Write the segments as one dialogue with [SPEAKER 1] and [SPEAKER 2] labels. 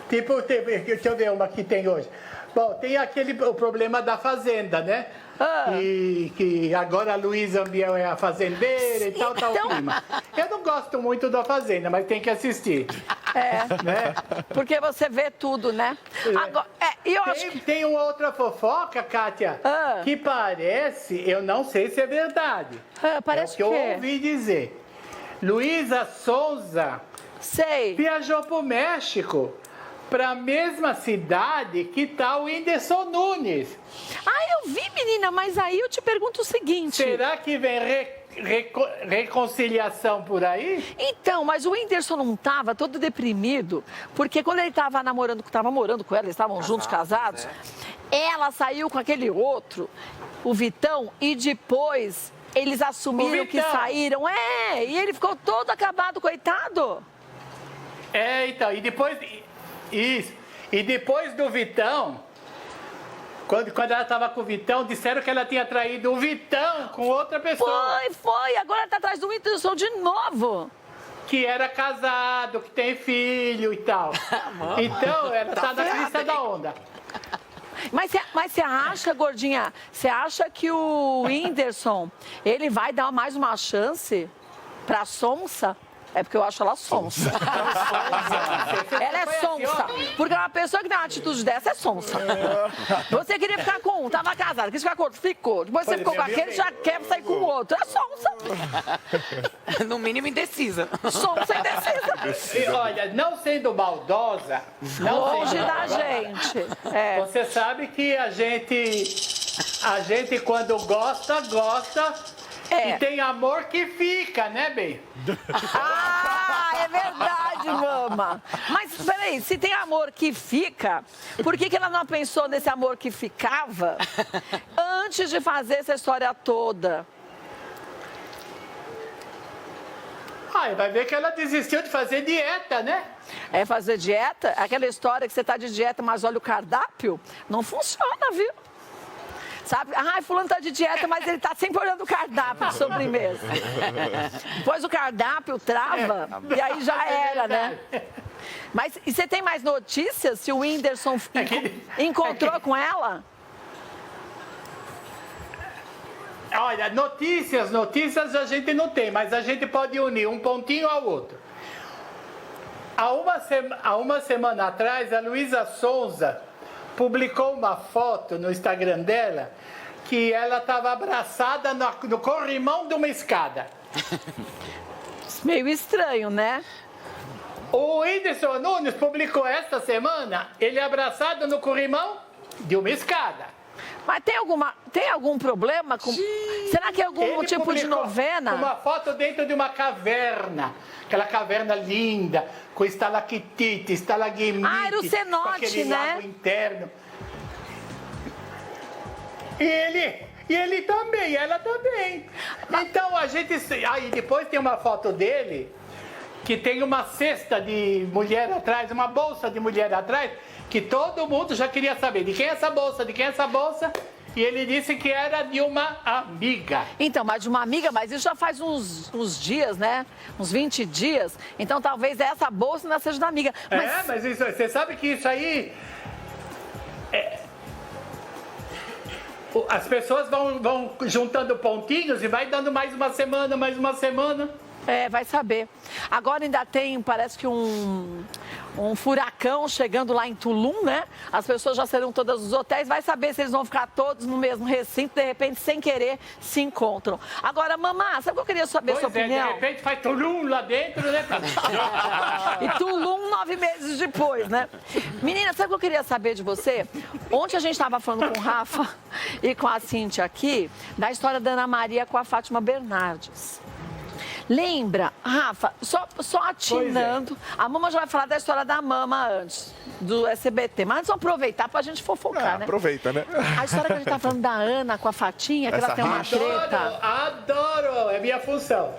[SPEAKER 1] Tipo, deixa eu ver uma que tem hoje. Bom, tem o problema da fazenda, né? Que agora a Luísa Ambiel é a fazendeira e tal, tal clima. Eu não gosto muito da Fazenda, mas tem que assistir. Né?
[SPEAKER 2] Porque você vê tudo, né? Agora,
[SPEAKER 1] Tem uma outra fofoca, Kátia, que parece, eu não sei se é verdade.
[SPEAKER 2] Parece
[SPEAKER 1] que eu ouvi dizer. Luísa Sonza viajou para o México, para a mesma cidade que está o Whindersson Nunes.
[SPEAKER 2] Eu vi, menina, mas aí eu te pergunto o seguinte...
[SPEAKER 1] Será que vem reconciliação por aí?
[SPEAKER 2] Então, mas o Whindersson não estava todo deprimido, porque quando ele estava morando com ela, eles estavam juntos, casados, ela saiu com aquele outro, o Vitão, e depois eles assumiram que saíram. E ele ficou todo acabado, coitado.
[SPEAKER 1] Então, e depois... Isso. E depois do Vitão, quando ela estava com o Vitão, disseram que ela tinha traído o Vitão com outra pessoa.
[SPEAKER 2] Foi. Agora ela está atrás do Whindersson de novo.
[SPEAKER 1] Que era casado, que tem filho e tal. Então, ela está na crista da onda.
[SPEAKER 2] Mas você acha, gordinha, você acha que o Whindersson, ele vai dar mais uma chance pra Sonsa? É porque eu acho ela sonsa. Ela é sonsa. Porque uma pessoa que tem uma atitude dessa é sonsa. Você queria ficar com um, tava casado, quis ficar com outro, ficou. Depois você ficou com aquele, já quer sair com o outro. É sonsa.
[SPEAKER 3] No mínimo indecisa.
[SPEAKER 2] Sonsa indecisa.
[SPEAKER 1] E olha, não sendo maldosa...
[SPEAKER 2] Longe da gente.
[SPEAKER 1] Você sabe que a gente quando gosta... E tem amor que fica, né, Bem?
[SPEAKER 2] É verdade, mama. Mas, peraí, se tem amor que fica, por que ela não pensou nesse amor que ficava antes de fazer essa história toda?
[SPEAKER 1] Vai ver que ela desistiu de fazer dieta, né?
[SPEAKER 2] Fazer dieta? Aquela história que você tá de dieta, mas olha o cardápio, não funciona, viu? Sabe? Fulano tá de dieta, mas ele tá sempre olhando o cardápio de sobremesa. Depois o cardápio trava e aí já era, né? Mas e você tem mais notícias se o Whindersson encontrou com ela?
[SPEAKER 1] Olha, notícias a gente não tem, mas a gente pode unir um pontinho ao outro. Há uma semana atrás, a Luísa Sonza publicou uma foto no Instagram dela que ela estava abraçada no corrimão de uma escada.
[SPEAKER 2] Meio estranho, né?
[SPEAKER 1] O Whindersson Nunes publicou esta semana ele abraçado no corrimão de uma escada.
[SPEAKER 2] Mas tem algum problema com... Será que é algum tipo de novena?
[SPEAKER 1] Uma foto dentro de uma caverna. Aquela caverna linda, com estalactite, estalagmite.
[SPEAKER 2] Era o cenote,
[SPEAKER 1] com aquele
[SPEAKER 2] né?
[SPEAKER 1] lago interno. E ele também, ela também. Então a gente... Aí depois tem uma foto dele, que tem uma cesta de mulher atrás, uma bolsa de mulher atrás, que todo mundo já queria saber de quem é essa bolsa, de quem é essa bolsa. E ele disse que era de uma amiga.
[SPEAKER 2] Então, mas de uma amiga, mas isso já faz uns dias, né? Uns 20 dias. Então, talvez essa bolsa não seja da amiga.
[SPEAKER 1] Mas isso, você sabe que isso aí... As pessoas vão juntando pontinhos e vai dando mais uma semana, mais uma semana.
[SPEAKER 2] Vai saber. Agora ainda tem, parece que um furacão chegando lá em Tulum, né? As pessoas já serão todas nos hotéis, vai saber se eles vão ficar todos no mesmo recinto, de repente, sem querer, se encontram. Agora, mamá, sabe o que eu queria saber a sua opinião?
[SPEAKER 1] De repente faz Tulum lá dentro, né?
[SPEAKER 2] E Tulum 9 meses depois, né? Menina, sabe o que eu queria saber de você? Ontem a gente estava falando com o Rafa e com a Cíntia aqui, da história da Ana Maria com a Fátima Bernardes. Lembra, Rafa, só atinando, a Mama já vai falar da história da Mama antes, do SBT, mas antes vamos aproveitar pra gente fofocar, né?
[SPEAKER 4] Aproveita, né?
[SPEAKER 2] A história que a gente tá falando da Ana com a Fatinha, que ela tem uma treta.
[SPEAKER 1] Adoro, é minha função.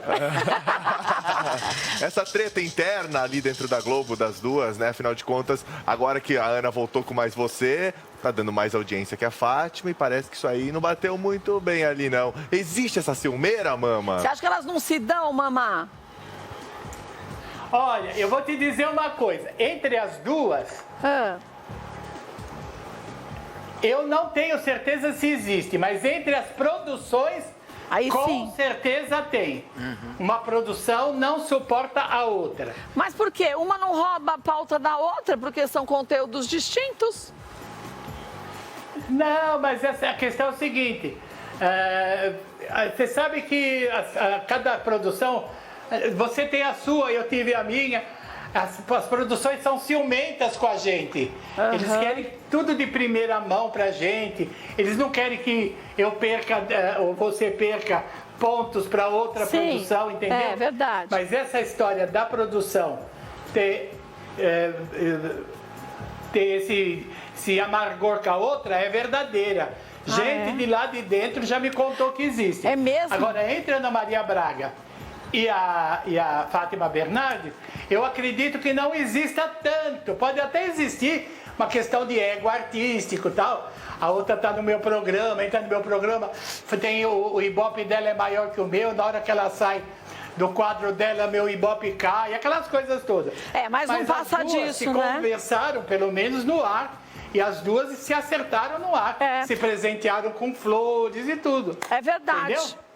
[SPEAKER 4] Essa treta interna ali dentro da Globo, das duas, né? Afinal de contas, agora que a Ana voltou com Mais Você, tá dando mais audiência que a Fátima e parece que isso aí não bateu muito bem ali, não. Existe essa ciumeira, Mama?
[SPEAKER 2] Você acha que elas não se dão, Mamá?
[SPEAKER 1] Olha, eu vou te dizer uma coisa. Entre as duas,
[SPEAKER 2] Ah,
[SPEAKER 1] eu não tenho certeza se existe, mas entre as produções,
[SPEAKER 2] Aí
[SPEAKER 1] com
[SPEAKER 2] sim.
[SPEAKER 1] certeza tem. Uma produção não suporta a outra.
[SPEAKER 2] mas por quê? Uma não rouba a pauta da outra, porque são conteúdos distintos?
[SPEAKER 1] Não, mas a questão é o seguinte. Você sabe que cada produção, você tem a sua, eu tive a minha. As produções são ciumentas com a gente. Eles querem tudo de primeira mão pra gente. Eles não querem que eu perca ou você perca pontos para outra
[SPEAKER 2] Sim,
[SPEAKER 1] produção, entendeu?
[SPEAKER 2] é verdade.
[SPEAKER 1] Mas essa história da produção ter esse amargor com a outra é verdadeira. Gente de lá de dentro já me contou que existe.
[SPEAKER 2] É mesmo?
[SPEAKER 1] Agora, entre a Ana Maria Braga e a Fátima Bernardes, eu acredito que não exista tanto. Pode até existir uma questão de ego artístico e tal. A outra está no meu programa, entra no meu programa, tem o ibope dela é maior que o meu, na hora que ela sai do quadro dela, meu ibope cai, aquelas coisas todas.
[SPEAKER 2] Mas não passa
[SPEAKER 1] as duas
[SPEAKER 2] disso,
[SPEAKER 1] se
[SPEAKER 2] né?
[SPEAKER 1] conversaram, pelo menos no ar, e as duas se acertaram no ar.
[SPEAKER 2] É.
[SPEAKER 1] Se presentearam com flores e tudo.
[SPEAKER 2] É verdade.
[SPEAKER 1] Entendeu?